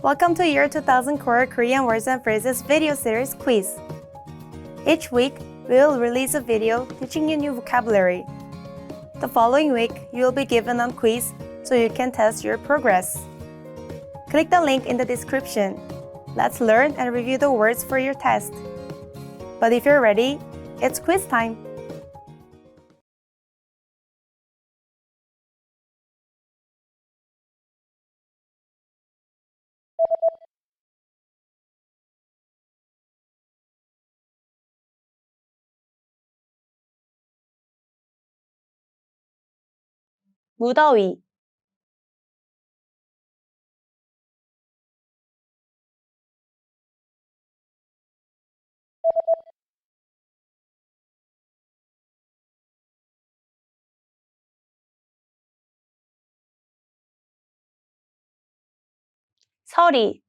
Welcome to Year 2000 Core Korean Words and Phrases video series quiz. Each week, we will release a video teaching you new vocabulary. The following week, you will be given a quiz so you can test your progress. Click the link in the description. Let's learn and review the words for your test. But if you're ready, it's quiz time! 무더위, 서리,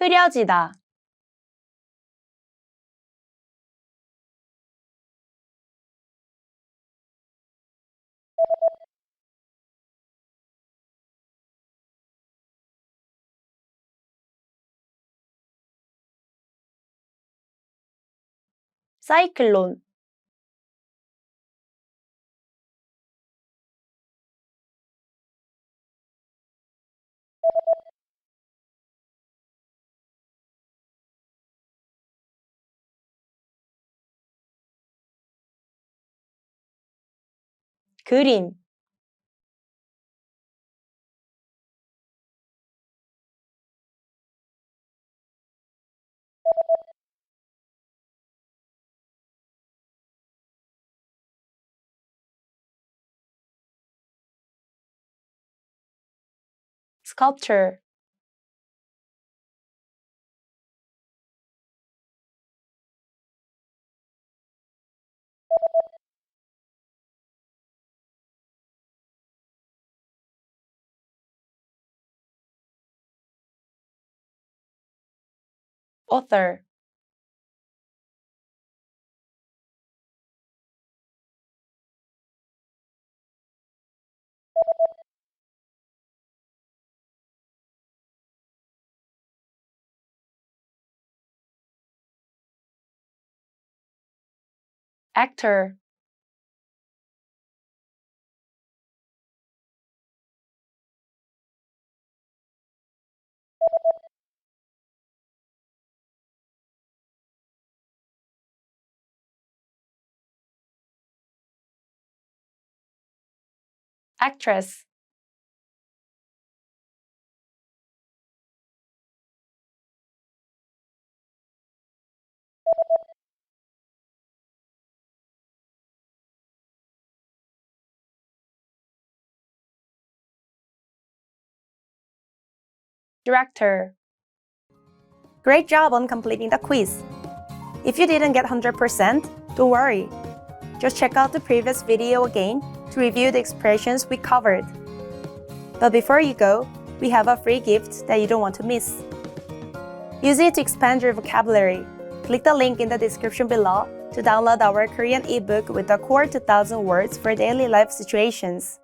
흐려지다, 사이클론, 그림, sculpture, author, actor, actress, director. Great job on completing the quiz! If you didn't get 100%, don't worry. Just check out the previous video again to review the expressions we covered. But before you go, we have a free gift that you don't want to miss. Use it to expand your vocabulary. Click the link in the description below to download our Korean ebook with the core 2000 words for daily life situations.